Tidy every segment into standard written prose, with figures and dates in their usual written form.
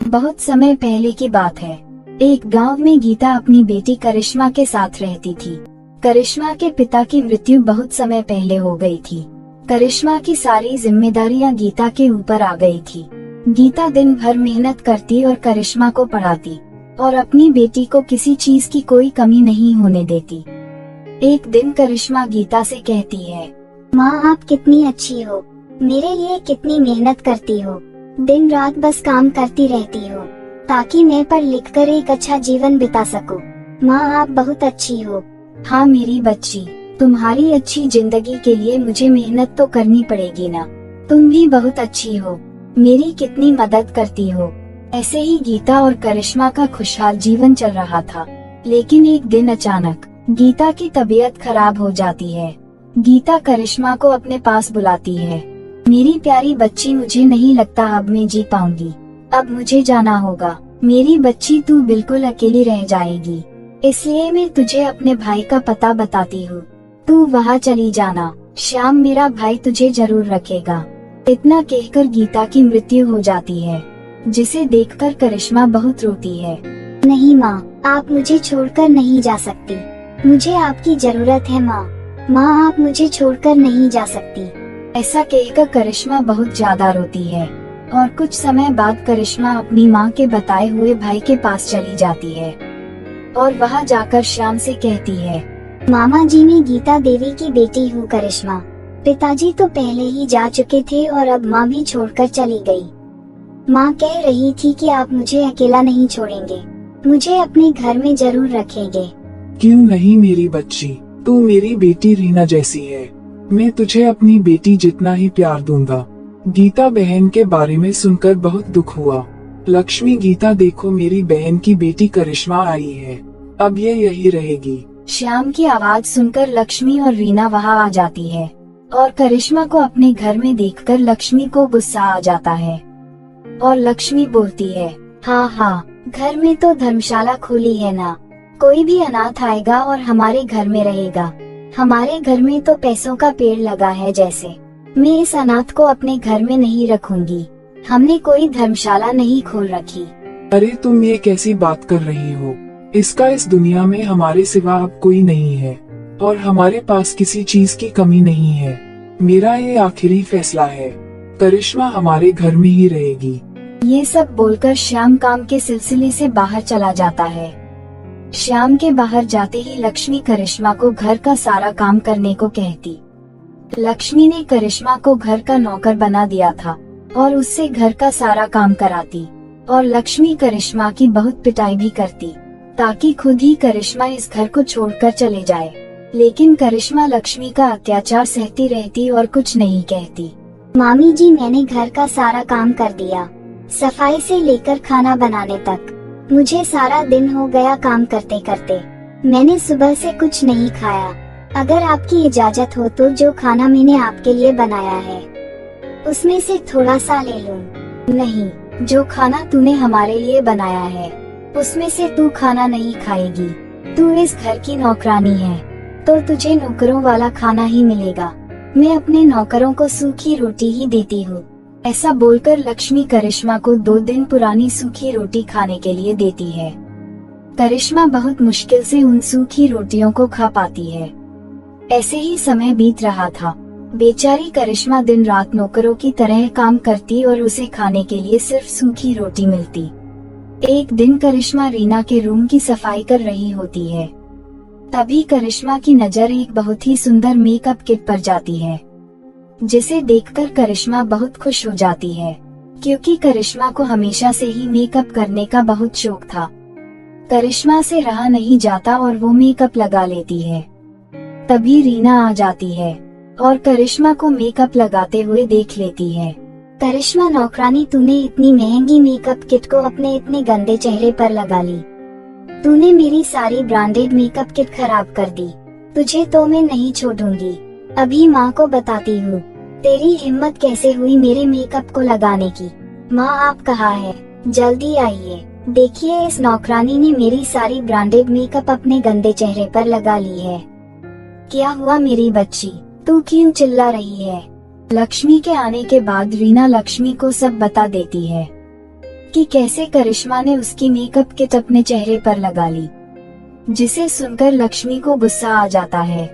बहुत समय पहले की बात है। एक गांव में गीता अपनी बेटी करिश्मा के साथ रहती थी। करिश्मा के पिता की मृत्यु बहुत समय पहले हो गई थी। करिश्मा की सारी जिम्मेदारियां गीता के ऊपर आ गई थी। गीता दिन भर मेहनत करती और करिश्मा को पढ़ाती और अपनी बेटी को किसी चीज की कोई कमी नहीं होने देती। एक दिन करिश्मा गीता से कहती है, माँ आप कितनी अच्छी हो, मेरे लिए कितनी मेहनत करती हो, दिन रात बस काम करती रहती हो ताकि मैं पढ़ लिख कर एक अच्छा जीवन बिता सकूं। माँ आप बहुत अच्छी हो। हाँ मेरी बच्ची, तुम्हारी अच्छी जिंदगी के लिए मुझे मेहनत तो करनी पड़ेगी ना। तुम भी बहुत अच्छी हो, मेरी कितनी मदद करती हो। ऐसे ही गीता और करिश्मा का खुशहाल जीवन चल रहा था। लेकिन एक दिन अचानक गीता की तबीयत खराब हो जाती है। गीता करिश्मा को अपने पास बुलाती है। मेरी प्यारी बच्ची, मुझे नहीं लगता अब मैं जी पाऊंगी। अब मुझे जाना होगा। मेरी बच्ची, तू बिल्कुल अकेली रह जाएगी, इसलिए मैं तुझे अपने भाई का पता बताती हूँ। तू वहाँ चली जाना, श्याम मेरा भाई तुझे जरूर रखेगा। इतना कहकर गीता की मृत्यु हो जाती है, जिसे देखकर करिश्मा बहुत रोती है। नहीं माँ, आप मुझे छोड़कर नहीं जा सकती, मुझे आपकी जरूरत है माँ। माँ आप मुझे छोड़कर नहीं जा सकती। ऐसा कहकर करिश्मा बहुत ज्यादा रोती है और कुछ समय बाद करिश्मा अपनी माँ के बताए हुए भाई के पास चली जाती है और वहाँ जाकर श्याम से कहती है, मामा जी मैं गीता देवी की बेटी हूँ करिश्मा। पिताजी तो पहले ही जा चुके थे और अब माँ भी छोड़कर चली गई। माँ कह रही थी कि आप मुझे अकेला नहीं छोड़ेंगे, मुझे अपने घर में जरूर रखेंगे। क्यों नहीं मेरी बच्ची, तू मेरी बेटी रीना जैसी है। मैं तुझे अपनी बेटी जितना ही प्यार दूंगा। गीता बहन के बारे में सुनकर बहुत दुख हुआ। लक्ष्मी, गीता देखो मेरी बहन की बेटी करिश्मा आई है, अब ये यही रहेगी। श्याम की आवाज सुनकर लक्ष्मी और रीना वहाँ आ जाती है और करिश्मा को अपने घर में देखकर लक्ष्मी को गुस्सा आ जाता है और लक्ष्मी बोलती है, हाँ हाँ, घर में तो धर्मशाला खोली है ना, कोई भी अनाथ आएगा और हमारे घर में रहेगा। हमारे घर में तो पैसों का पेड़ लगा है जैसे। मैं इस अनाथ को अपने घर में नहीं रखूंगी। हमने कोई धर्मशाला नहीं खोल रखी। अरे तुम ये कैसी बात कर रही हो? इसका इस दुनिया में हमारे सिवा अब कोई नहीं है और हमारे पास किसी चीज की कमी नहीं है। मेरा ये आखिरी फैसला है, करिश्मा हमारे घर में ही रहेगी। ये सब बोलकर श्याम काम के सिलसिले से बाहर चला जाता है। श्याम के बाहर जाते ही लक्ष्मी करिश्मा को घर का सारा काम करने को कहती। लक्ष्मी ने करिश्मा को घर का नौकर बना दिया था और उससे घर का सारा काम कराती और लक्ष्मी करिश्मा की बहुत पिटाई भी करती ताकि खुद ही करिश्मा इस घर को छोड़कर चले जाए। लेकिन करिश्मा लक्ष्मी का अत्याचार सहती रहती और कुछ नहीं कहती। मामी जी मैंने घर का सारा काम कर दिया, सफाई से लेकर खाना बनाने तक। मुझे सारा दिन हो गया काम करते करते, मैंने सुबह से कुछ नहीं खाया। अगर आपकी इजाजत हो तो जो खाना मैंने आपके लिए बनाया है उसमें से थोड़ा सा ले लूं। नहीं, जो खाना तूने हमारे लिए बनाया है उसमें से तू खाना नहीं खाएगी। तू इस घर की नौकरानी है तो तुझे नौकरों वाला खाना ही मिलेगा। मैं अपने नौकरों को सूखी रोटी ही देती हूँ। ऐसा बोलकर लक्ष्मी करिश्मा को 2 दिन पुरानी सूखी रोटी खाने के लिए देती है। करिश्मा बहुत मुश्किल से उन सूखी रोटियों को खा पाती है। ऐसे ही समय बीत रहा था। बेचारी करिश्मा दिन रात नौकरों की तरह काम करती और उसे खाने के लिए सिर्फ सूखी रोटी मिलती। एक दिन करिश्मा रीना के रूम की सफाई कर रही होती है। तभी करिश्मा की नजर एक बहुत ही सुंदर मेकअप किट पर जाती है, जिसे देखकर करिश्मा बहुत खुश हो जाती है क्योंकि करिश्मा को हमेशा से ही मेकअप करने का बहुत शौक था। करिश्मा से रहा नहीं जाता और वो मेकअप लगा लेती है। तभी रीना आ जाती है और करिश्मा को मेकअप लगाते हुए देख लेती है। करिश्मा नौकरानी, तूने इतनी महंगी मेकअप किट को अपने इतने गंदे चेहरे पर लगा ली। तूने मेरी सारी ब्रांडेड मेकअप किट खराब कर दी। तुझे तो मैं नहीं छोड़ूंगी। अभी माँ को बताती हूँ तेरी हिम्मत कैसे हुई मेरे मेकअप को लगाने की। माँ आप कहाँ है? जल्दी आइए। देखिए इस नौकरानी ने मेरी सारी ब्रांडेड मेकअप अपने गंदे चेहरे पर लगा ली है। क्या हुआ मेरी बच्ची, तू क्यों चिल्ला रही है? लक्ष्मी के आने के बाद रीना लक्ष्मी को सब बता देती है। कि कैसे करिश्मा ने उसकी मेकअप किट अपने चेहरे पर लगा ली, जिसे सुनकर लक्ष्मी को गुस्सा आ जाता है।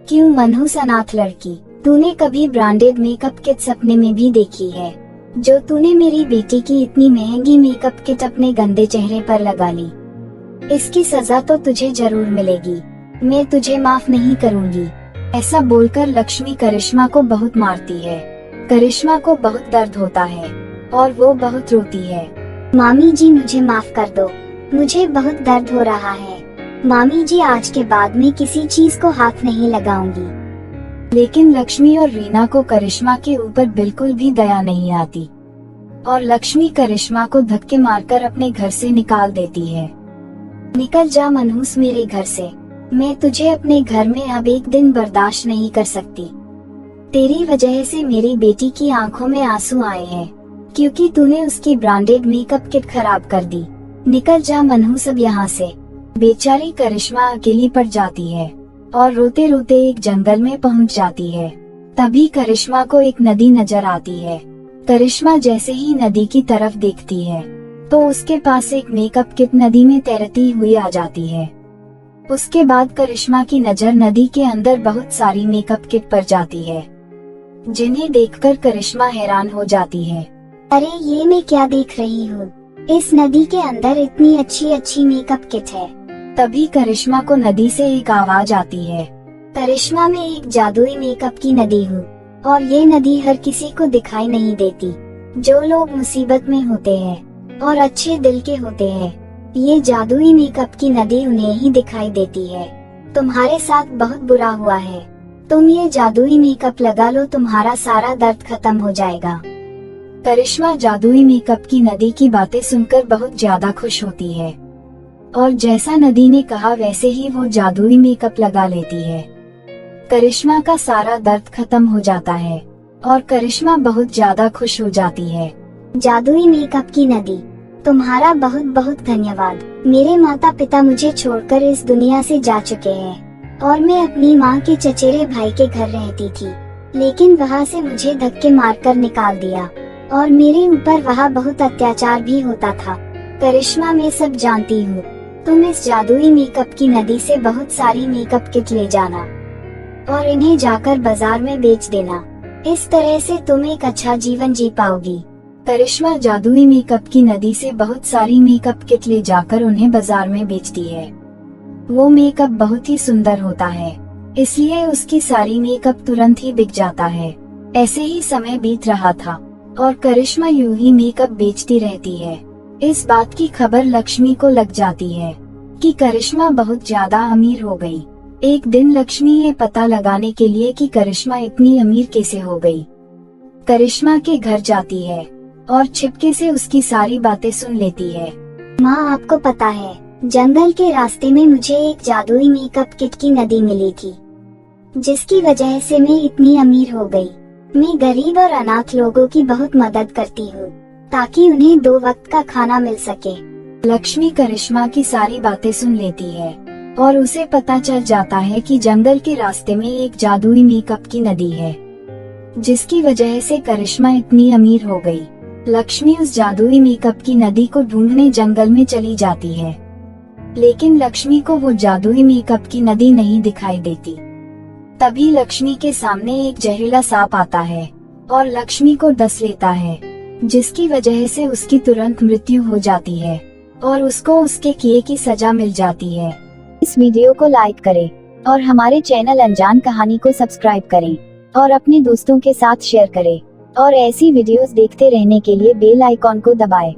क्यों मनहूस अनाथ लड़की, तूने कभी ब्रांडेड मेकअप किट सपने में भी देखी है? जो तूने मेरी बेटी की इतनी महंगी मेकअप किट अपने गंदे चेहरे पर लगा ली, इसकी सजा तो तुझे जरूर मिलेगी। मैं तुझे माफ नहीं करूंगी। ऐसा बोलकर लक्ष्मी करिश्मा को बहुत मारती है। करिश्मा को बहुत दर्द होता है और वो बहुत रोती है। मामी जी मुझे माफ कर दो, मुझे बहुत दर्द हो रहा है। मामी जी आज के बाद मैं किसी चीज को हाथ नहीं लगाऊंगी। लेकिन लक्ष्मी और रीना को करिश्मा के ऊपर बिल्कुल भी दया नहीं आती और लक्ष्मी करिश्मा को धक्के मारकर अपने घर से निकाल देती है। निकल जा मनहूस मेरे घर से, मैं तुझे अपने घर में अब एक दिन बर्दाश्त नहीं कर सकती। तेरी वजह से मेरी बेटी की आंखों में आंसू आए हैं, क्योंकि तूने उसकी ब्रांडेड मेकअप किट खराब कर दी। निकल जा मनहूस अब यहाँ से। बेचारी करिश्मा अकेली पड़ जाती है और रोते रोते एक जंगल में पहुंच जाती है। तभी करिश्मा को एक नदी नजर आती है। करिश्मा जैसे ही नदी की तरफ देखती है तो उसके पास एक मेकअप किट नदी में तैरती हुई आ जाती है। उसके बाद करिश्मा की नजर नदी के अंदर बहुत सारी मेकअप किट पर जाती है, जिन्हें देखकर करिश्मा हैरान हो जाती है। अरे ये मैं क्या देख रही हूँ? इस नदी के अंदर इतनी अच्छी अच्छी मेकअप किट है। तभी करिश्मा को नदी से एक आवाज आती है। करिश्मा मैं एक जादुई मेकअप की नदी हूँ और ये नदी हर किसी को दिखाई नहीं देती। जो लोग मुसीबत में होते हैं और अच्छे दिल के होते हैं, ये जादुई मेकअप की नदी उन्हें ही दिखाई देती है। तुम्हारे साथ बहुत बुरा हुआ है, तुम ये जादुई मेकअप लगा लो, तुम्हारा सारा दर्द खत्म हो जाएगा। करिश्मा जादुई मेकअप की नदी की बातें सुनकर बहुत ज्यादा खुश होती है और जैसा नदी ने कहा वैसे ही वो जादुई मेकअप लगा लेती है। करिश्मा का सारा दर्द खत्म हो जाता है और करिश्मा बहुत ज्यादा खुश हो जाती है। जादुई मेकअप की नदी, तुम्हारा बहुत बहुत धन्यवाद। मेरे माता पिता मुझे छोड़कर इस दुनिया से जा चुके हैं और मैं अपनी माँ के चचेरे भाई के घर रहती थी, लेकिन वहाँ से मुझे धक्के मारकर निकाल दिया और मेरे ऊपर वहाँ बहुत अत्याचार भी होता था। करिश्मा मैं सब जानती हूँ। तुम इस जादुई मेकअप की नदी से बहुत सारी मेकअप किट ले जाना और इन्हें जाकर बाजार में बेच देना। इस तरह से तुम एक अच्छा जीवन जी पाओगी। करिश्मा जादुई मेकअप की नदी से बहुत सारी मेकअप किट ले जाकर उन्हें बाजार में बेचती है। वो मेकअप बहुत ही सुंदर होता है, इसलिए उसकी सारी मेकअप तुरंत ही बिक जाता है। ऐसे ही समय बीत रहा था और करिश्मा यूं ही मेकअप बेचती रहती है। इस बात की खबर लक्ष्मी को लग जाती है कि करिश्मा बहुत ज्यादा अमीर हो गई। एक दिन लक्ष्मी ये पता लगाने के लिए कि करिश्मा इतनी अमीर कैसे हो गई, करिश्मा के घर जाती है और छिपके से उसकी सारी बातें सुन लेती है। माँ आपको पता है, जंगल के रास्ते में मुझे एक जादुई मेकअप किट की नदी मिली थी, जिसकी वजह से मैं इतनी अमीर हो गई। मैं गरीब और अनाथ लोगों की बहुत मदद करती हूँ ताकि उन्हें 2 वक्त का खाना मिल सके। लक्ष्मी करिश्मा की सारी बातें सुन लेती है और उसे पता चल जाता है कि जंगल के रास्ते में एक जादुई मेकअप की नदी है, जिसकी वजह से करिश्मा इतनी अमीर हो गई। लक्ष्मी उस जादुई मेकअप की नदी को ढूंढने जंगल में चली जाती है, लेकिन लक्ष्मी को वो जादुई मेकअप की नदी नहीं दिखाई देती। तभी लक्ष्मी के सामने एक जहरीला सांप आता है और लक्ष्मी को डस लेता है, जिसकी वजह से उसकी तुरंत मृत्यु हो जाती है और उसको उसके किए की सजा मिल जाती है। इस वीडियो को लाइक करें और हमारे चैनल अनजान कहानी को सब्सक्राइब करें और अपने दोस्तों के साथ शेयर करें और ऐसी वीडियोस देखते रहने के लिए बेल आइकॉन को दबाएं।